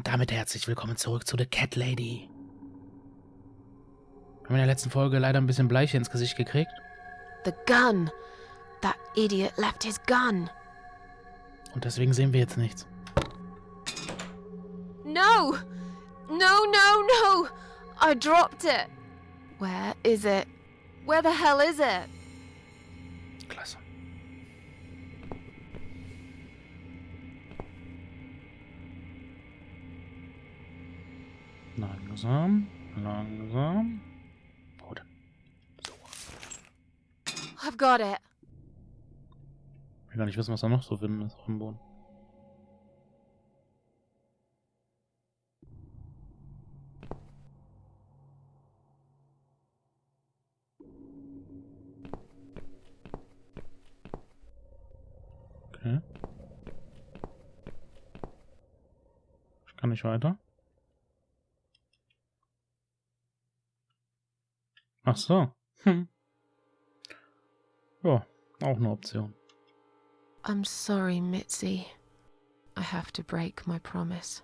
Und damit herzlich willkommen zurück zu The Cat Lady. Wir haben in der letzten Folge leider ein bisschen Bleiche ins Gesicht gekriegt. The gun! That idiot left his gun! Und deswegen sehen wir jetzt nichts. No! No, no, no! I dropped it! Where is it? Where the hell is it? Klasse. Langsam, langsam. Gut. So. I've got it. Ich will gar nicht wissen, was da noch so finden ist auf dem Boden. Okay. Ich kann nicht weiter. Ach so. Ja, auch eine Option. I'm sorry, Mitzi. I have to break my promise.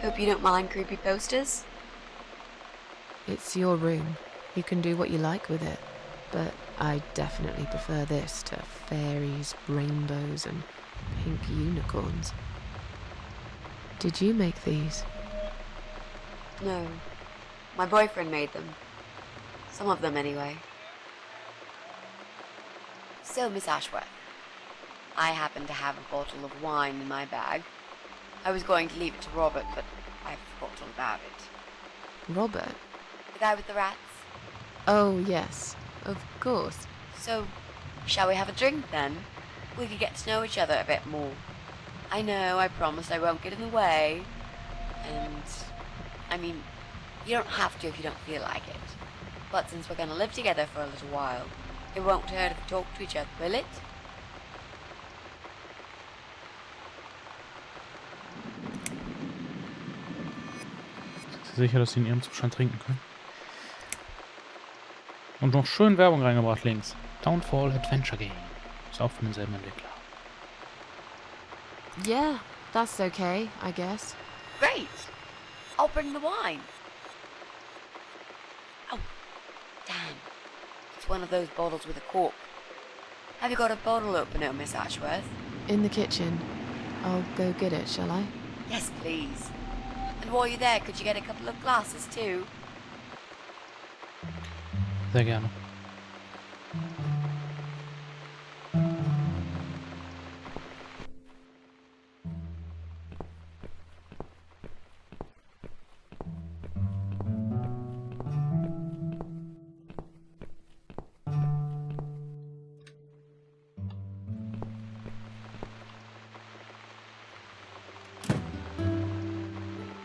Hope you don't mind creepy posters. It's your room. You can do what you like with it. But I definitely prefer this to fairies, rainbows, and pink unicorns. Did you make these? No. My boyfriend made them. Some of them, anyway. So, Miss Ashworth, I happen to have a bottle of wine in my bag. I was going to leave it to Robert, but I forgot all about it. Robert? The guy with the rats? Oh, yes. Of course. So, shall we have a drink, then? We could get to know each other a bit more. I know, I promised I won't get in the way. And, I mean, you don't have to if you don't feel like it. But since we're going to live together for a little while, it won't hurt if we talk to each other, will it? Ist sie sicher, dass sie in ihrem Zustand trinken können? Und noch schön Werbung reingebracht links. Downfall Adventure Game. Ist auch von demselben Entwickler. Yeah, that's okay, I guess. Great! I'll bring the wine. Oh, damn. It's one of those bottles with a cork. Have you got a bottle opener, Miss Ashworth? In the kitchen. I'll go get it, shall I? Yes, please. And while you're there, could you get a couple of glasses, too? Sehr gerne.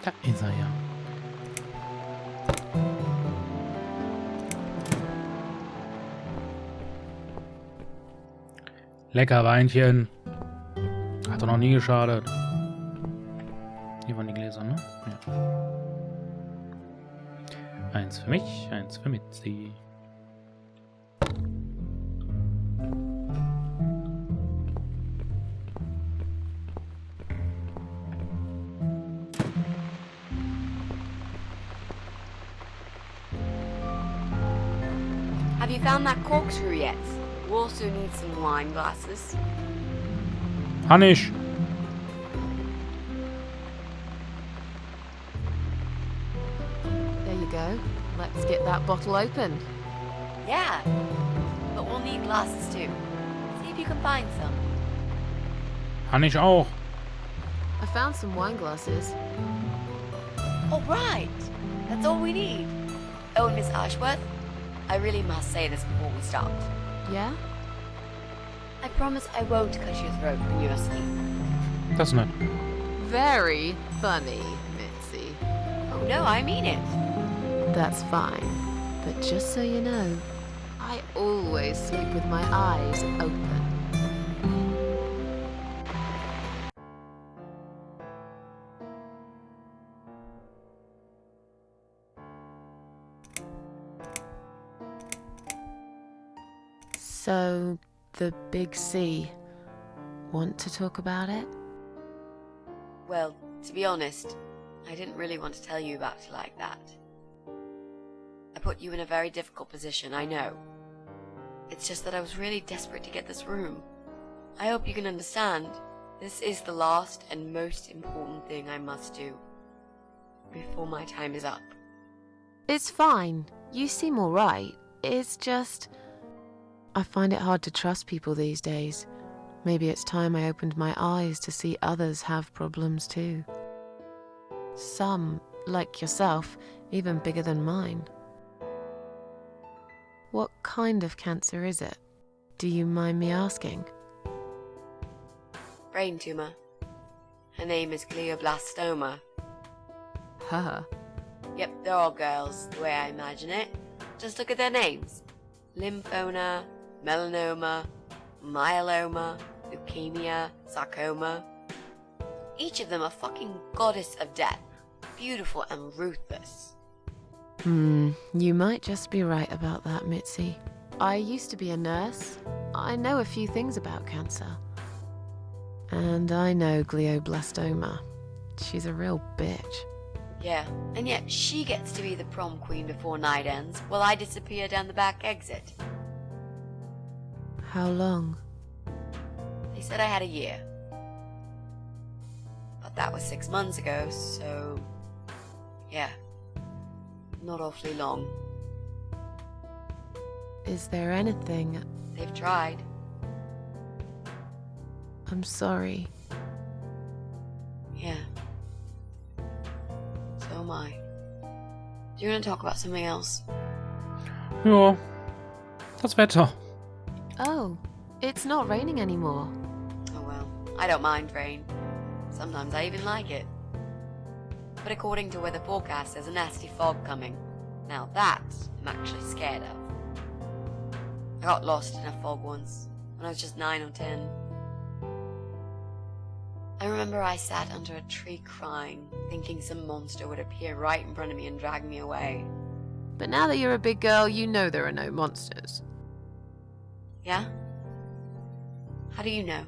Da ist er ja. Lecker Weinchen. Hat doch noch nie geschadet. Hier waren die Gläser, ne? Ja. Eins für mich, eins für Mitzi. Have you found that corkscrew yet? We also need some wine glasses. Hannisch! There you go. Let's get that bottle open. Yeah, but we'll need glasses too. See if you can find some. Hannisch auch. I found some wine glasses. Oh, right. That's all we need. Oh, and Miss Ashworth, I really must say this before we start. Yeah? I promise I won't cut your throat when you're asleep. Das ist nett. Very funny, Mitzi. Oh no, I mean it. That's fine. But just so you know, I always sleep with my eyes open. So, the big C. Want to talk about it? Well, to be honest, I didn't really want to tell you about it like that. I put you in a very difficult position, I know. It's just that I was really desperate to get this room. I hope you can understand. This is the last and most important thing I must do before my time is up. It's fine. You seem alright. It's just... I find it hard to trust people these days. Maybe it's time I opened my eyes to see others have problems too. Some, like yourself, even bigger than mine. What kind of cancer is it? Do you mind me asking? Brain tumor. Her name is glioblastoma. Her? Yep, they're all girls, the way I imagine it. Just look at their names. Lymphoma, melanoma, myeloma, leukemia, sarcoma. Each of them a fucking goddess of death. Beautiful and ruthless. You might just be right about that, Mitzi. I used to be a nurse. I know a few things about cancer. And I know glioblastoma. She's a real bitch. Yeah, and yet she gets to be the prom queen before night ends, while I disappear down the back exit. How long? They said I had a year. But that was 6 months ago, so... yeah. Not awfully long. Is there anything... They've tried. I'm sorry. Yeah. So am I. Do you want to talk about something else? Ja, das Wetter. Oh, it's not raining anymore. Oh well, I don't mind rain. Sometimes I even like it. But according to weather forecast, there's a nasty fog coming. Now that I'm actually scared of. I got lost in a fog once, when I was just 9 or 10. I remember I sat under a tree crying, thinking some monster would appear right in front of me and drag me away. But now that you're a big girl, you know there are no monsters. Yeah? How do you know?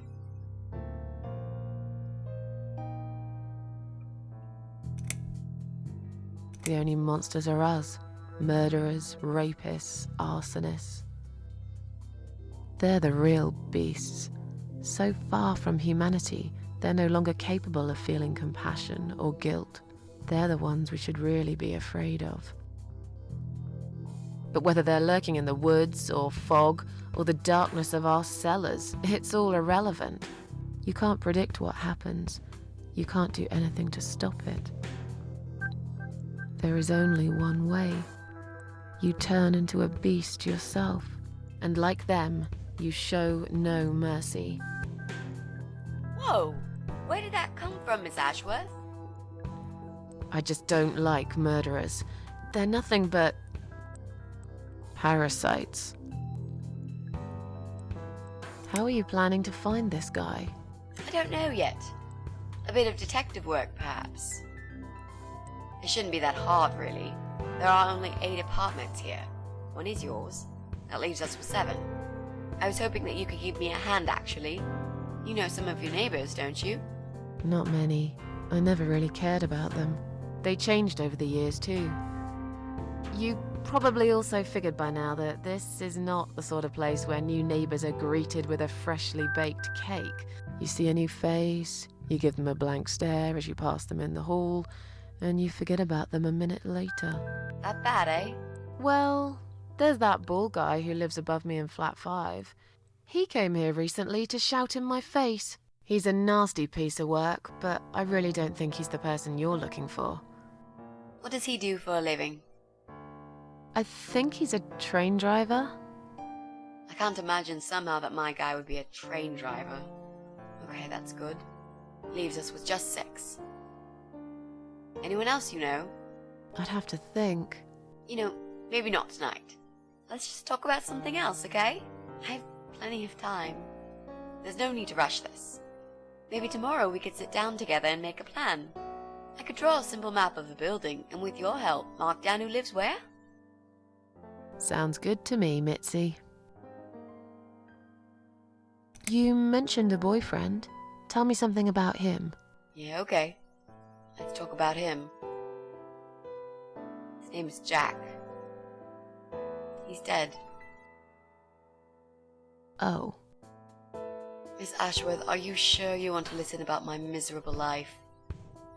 The only monsters are us. Murderers, rapists, arsonists. They're the real beasts. So far from humanity, they're no longer capable of feeling compassion or guilt. They're the ones we should really be afraid of. But whether they're lurking in the woods or fog or the darkness of our cellars, it's all irrelevant. You can't predict what happens. You can't do anything to stop it. There is only one way. You turn into a beast yourself, and like them, you show no mercy. Whoa! Where did that come from, Miss Ashworth? I just don't like murderers. They're nothing but... parasites. How are you planning to find this guy? I don't know yet. A bit of detective work, perhaps. It shouldn't be that hard, really. There are only 8 apartments here. One is yours. That leaves us with 7. I was hoping that you could give me a hand, actually. You know some of your neighbors, don't you? Not many. I never really cared about them. They changed over the years, too. You probably also figured by now that this is not the sort of place where new neighbors are greeted with a freshly baked cake. You see a new face, you give them a blank stare as you pass them in the hall, and you forget about them a minute later. That bad, eh? Well, there's that bald guy who lives above me in flat 5. He came here recently to shout in my face. He's a nasty piece of work, but I really don't think he's the person you're looking for. What does he do for a living? I think he's a train driver. I can't imagine somehow that my guy would be a train driver. Okay, that's good. Leaves us with just 6. Anyone else you know? I'd have to think. You know, maybe not tonight. Let's just talk about something else, okay? I have plenty of time. There's no need to rush this. Maybe tomorrow we could sit down together and make a plan. I could draw a simple map of the building, and with your help, mark down who lives where. Sounds good to me, Mitzi. You mentioned a boyfriend. Tell me something about him. Yeah, okay. Let's talk about him. His name is Jack. He's dead. Oh. Miss Ashworth, are you sure you want to listen about my miserable life?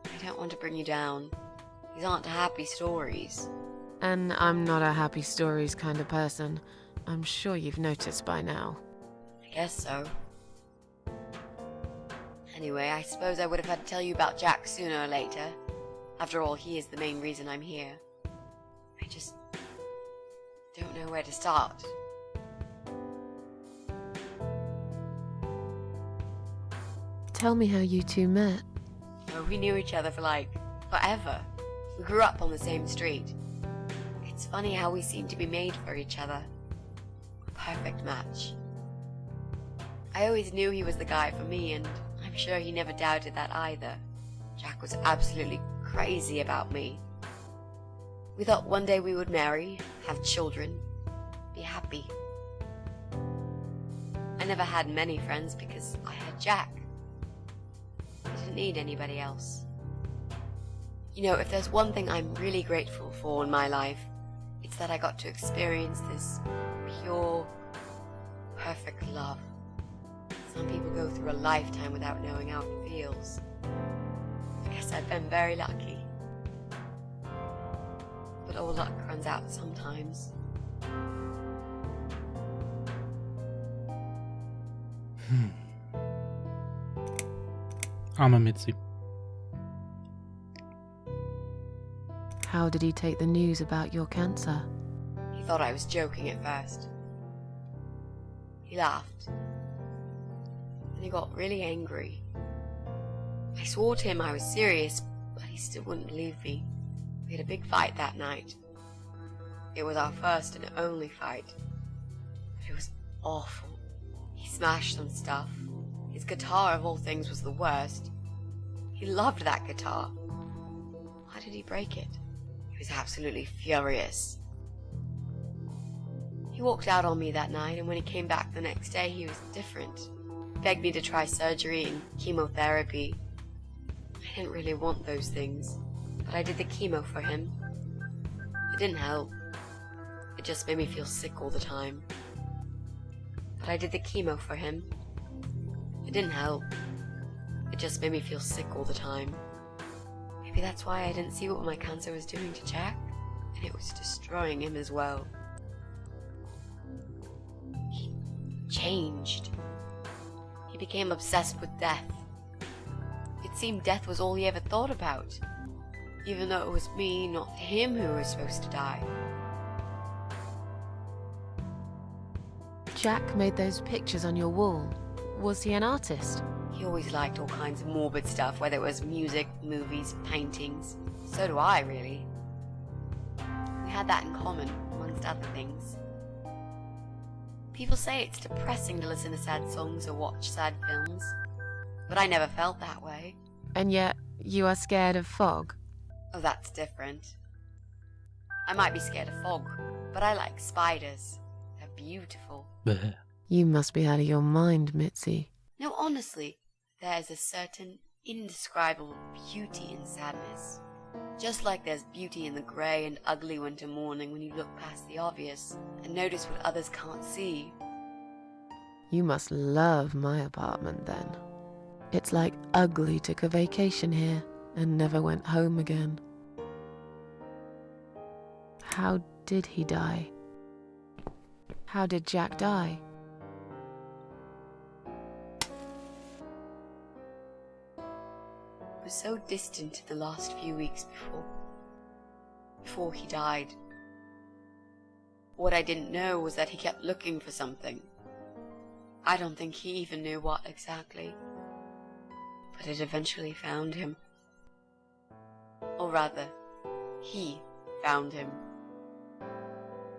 I don't want to bring you down. These aren't happy stories. And I'm not a happy stories kind of person. I'm sure you've noticed by now. I guess so. Anyway, I suppose I would have had to tell you about Jack sooner or later. After all, he is the main reason I'm here. I just don't know where to start. Tell me how you two met. Oh, we knew each other for forever. We grew up on the same street. It's funny how we seem to be made for each other. A perfect match. I always knew he was the guy for me, and I'm sure he never doubted that either. Jack was absolutely crazy about me. We thought one day we would marry, have children, be happy. I never had many friends because I had Jack. I didn't need anybody else. You know, if there's one thing I'm really grateful for in my life, it's that I got to experience this pure, perfect love. Some people go through a lifetime without knowing how it feels. I guess I've been very lucky. But all luck runs out sometimes. Arme Mitzi. How did he take the news about your cancer? He thought I was joking at first. He laughed. Then he got really angry. I swore to him I was serious, but he still wouldn't believe me. We had a big fight that night. It was our first and only fight. But it was awful. He smashed some stuff. His guitar, of all things, was the worst. He loved that guitar. Why did he break it? He was absolutely furious. He walked out on me that night, and when he came back the next day, he was different. He begged me to try surgery and chemotherapy. I didn't really want those things, but I did the chemo for him. It didn't help. It just made me feel sick all the time. But I did the chemo for him. It didn't help. It just made me feel sick all the time. Maybe that's why I didn't see what my cancer was doing to Jack, and it was destroying him as well. He changed. He became obsessed with death. It seemed death was all he ever thought about, even though it was me, not him, who was supposed to die. Jack made those pictures on your wall. Was he an artist? He always liked all kinds of morbid stuff, whether it was music, movies, paintings. So do I, really. We had that in common, amongst other things. People say it's depressing to listen to sad songs or watch sad films, but I never felt that way. And yet, you are scared of fog? Oh, that's different. I might be scared of fog, but I like spiders. They're beautiful. Bleh. You must be out of your mind, Mitzi. No, honestly, there is a certain indescribable beauty in sadness. Just like there's beauty in the grey and ugly winter morning when you look past the obvious and notice what others can't see. You must love my apartment then. It's like Ugly took a vacation here and never went home again. How did he die? How did Jack die? It was so distant in the last few weeks before he died. What I didn't know was that he kept looking for something. I don't think he even knew what exactly. But it eventually found him. Or rather, he found him.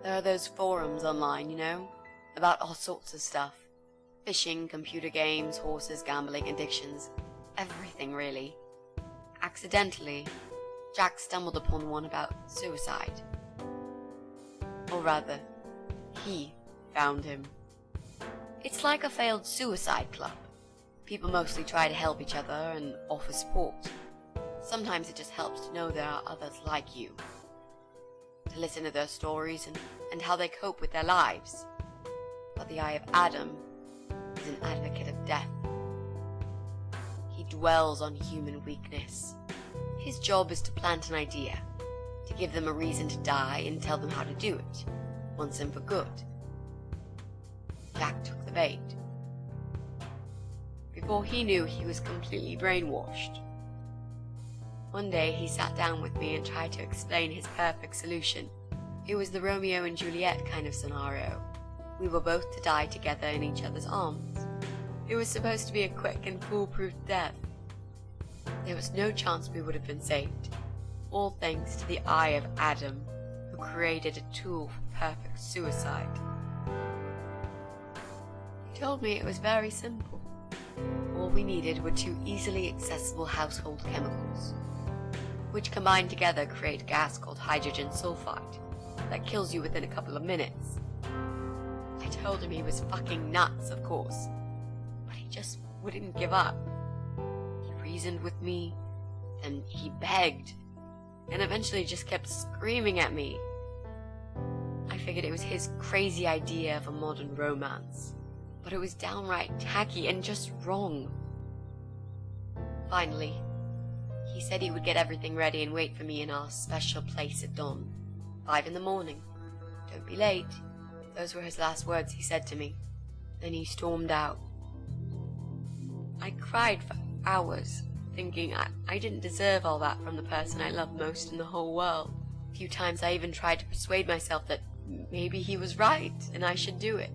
There are those forums online, you know, about all sorts of stuff. Fishing, computer games, horses, gambling, addictions. Everything, really. Accidentally, Jack stumbled upon one about suicide. Or rather, he found him. It's like a failed suicide club. People mostly try to help each other and offer support. Sometimes it just helps to know there are others like you. To listen to their stories and how they cope with their lives. But the Eye of Adam is an advocate of death. He dwells on human weakness. His job is to plant an idea, to give them a reason to die and tell them how to do it, once and for good. Jack took the bait. Before he knew, he was completely brainwashed. One day he sat down with me and tried to explain his perfect solution. It was the Romeo and Juliet kind of scenario. We were both to die together in each other's arms. It was supposed to be a quick and foolproof death. There was no chance we would have been saved, all thanks to the Eye of Adam, who created a tool for perfect suicide. He told me it was very simple. All we needed were 2 easily accessible household chemicals, which combined together create a gas called hydrogen sulfide that kills you within a couple of minutes. I told him he was fucking nuts, of course, but he just wouldn't give up. He reasoned with me, then he begged, and eventually just kept screaming at me. I figured it was his crazy idea of a modern romance, but it was downright tacky and just wrong. Finally, he said he would get everything ready and wait for me in our special place at dawn, 5 in the morning. Don't be late. Those were his last words he said to me. Then he stormed out. I cried for hours, thinking I didn't deserve all that from the person I loved most in the whole world. A few times I even tried to persuade myself that maybe he was right and I should do it.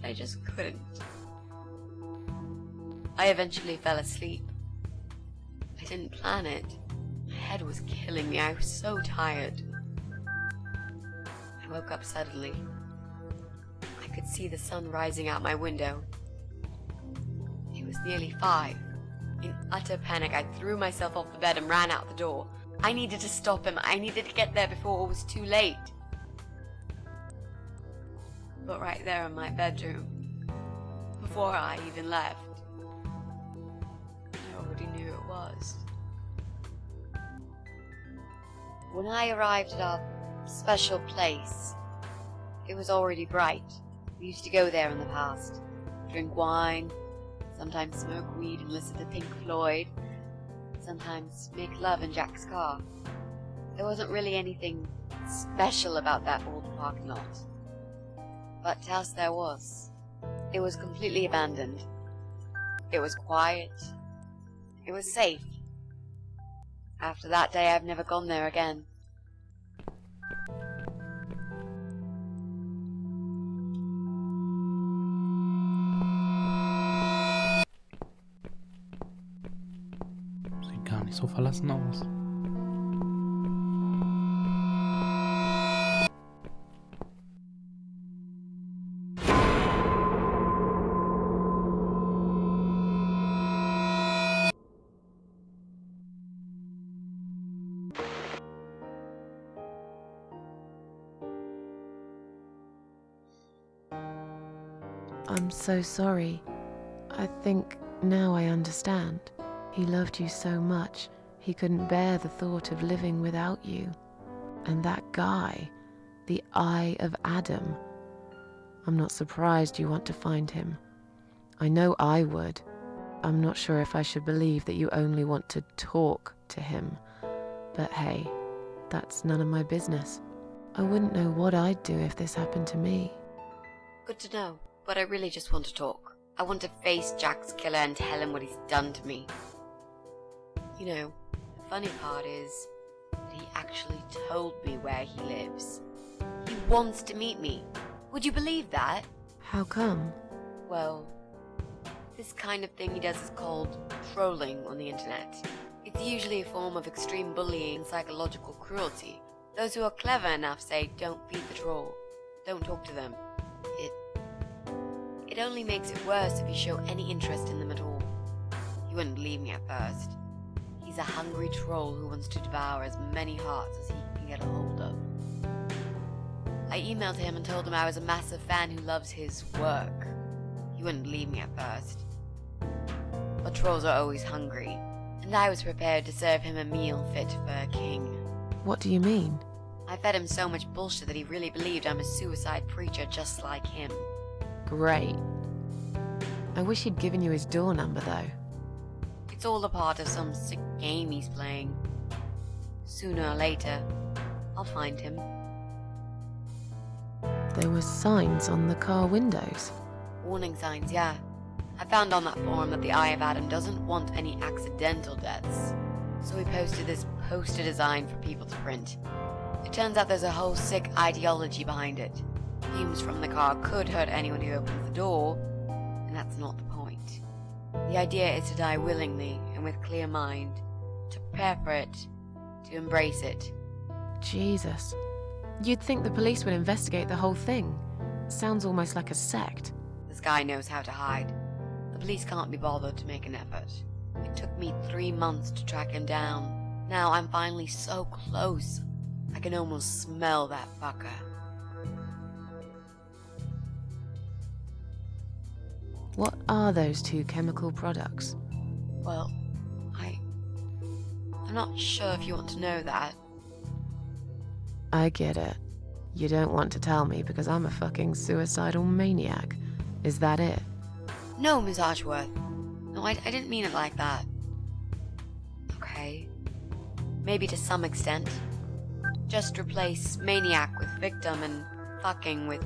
I just couldn't. I eventually fell asleep. I didn't plan it. My head was killing me. I was so tired. I woke up suddenly. I could see the sun rising out my window. It was nearly 5. In utter panic, I threw myself off the bed and ran out the door. I needed to stop him. I needed to get there before it was too late. But right there in my bedroom, before I even left, I already knew it was. When I arrived at our special place, it was already bright. We used to go there in the past, drink wine, sometimes smoke weed and listen to Pink Floyd, sometimes make love in Jack's car. There wasn't really anything special about that old parking lot. But to us there was. It was completely abandoned. It was quiet. It was safe. After that day, I've never gone there again. Sieht gar nicht so verlassen aus. I'm so sorry. I think now I understand. He loved you so much, he couldn't bear the thought of living without you. And that guy, the Eye of Adam. I'm not surprised you want to find him. I know I would. I'm not sure if I should believe that you only want to talk to him. But hey, that's none of my business. I wouldn't know what I'd do if this happened to me. Good to know, but I really just want to talk. I want to face Jack's killer and tell him what he's done to me. You know, the funny part is that he actually told me where he lives. He wants to meet me. Would you believe that? How come? Well, this kind of thing he does is called trolling on the internet. It's usually a form of extreme bullying and psychological cruelty. Those who are clever enough say, don't feed the troll. Don't talk to them. It only makes it worse if you show any interest in them at all. You wouldn't believe me at first. He's a hungry troll who wants to devour as many hearts as he can get a hold of. I emailed him and told him I was a massive fan who loves his work. He wouldn't believe me at first. But trolls are always hungry, and I was prepared to serve him a meal fit for a king. What do you mean? I fed him so much bullshit that he really believed I'm a suicide preacher just like him. Great. I wish he'd given you his door number, though. It's all a part of some sick game he's playing. Sooner or later, I'll find him. There were signs on the car windows. Warning signs, yeah. I found on that forum that the Eye of Adam doesn't want any accidental deaths. So he posted this poster design for people to print. It turns out there's a whole sick ideology behind it. Fumes from the car could hurt anyone who opens the door, and that's not the point. The idea is to die willingly and with clear mind, to prepare for it, to embrace it. Jesus. You'd think the police would investigate the whole thing. Sounds almost like a sect. This guy knows how to hide. The police can't be bothered to make an effort. It took me 3 months to track him down. Now I'm finally so close. I can almost smell that fucker. What are those two chemical products? Well, I'm not sure if you want to know that. I get it. You don't want to tell me because I'm a fucking suicidal maniac. Is that it? No, Miss Ashworth. No, I didn't mean it like that. Okay. Maybe to some extent. Just replace maniac with victim and fucking with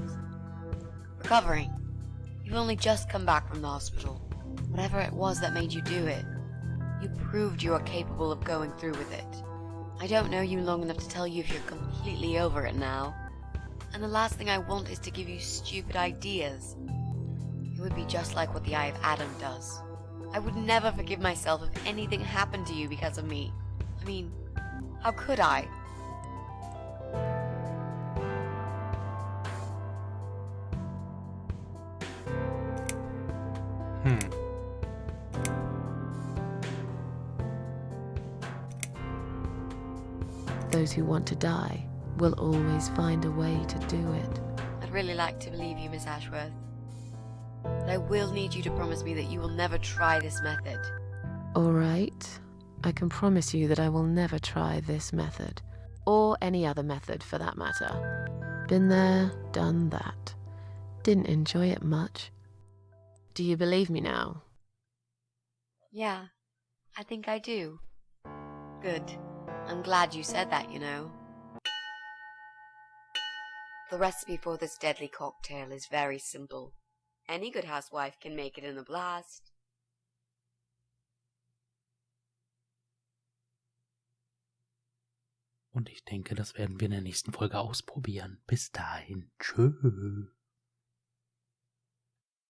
recovering. You've only just come back from the hospital. Whatever it was that made you do it, you proved you are capable of going through with it. I don't know you long enough to tell you if you're completely over it now. And the last thing I want is to give you stupid ideas. It would be just like what the Eye of Adam does. I would never forgive myself if anything happened to you because of me. I mean, how could I? Those who want to die will always find a way to do it. I'd really like to believe you, Miss Ashworth. But I will need you to promise me that you will never try this method. All right. I can promise you that I will never try this method. Or any other method, for that matter. Been there, done that. Didn't enjoy it much. Do you believe me now? Yeah, I think I do. Good. I'm glad you said that, you know. The recipe for this deadly cocktail is very simple. Any good housewife can make it in a blast. Und ich denke, das werden wir in der nächsten Folge ausprobieren. Bis dahin. Tschüss.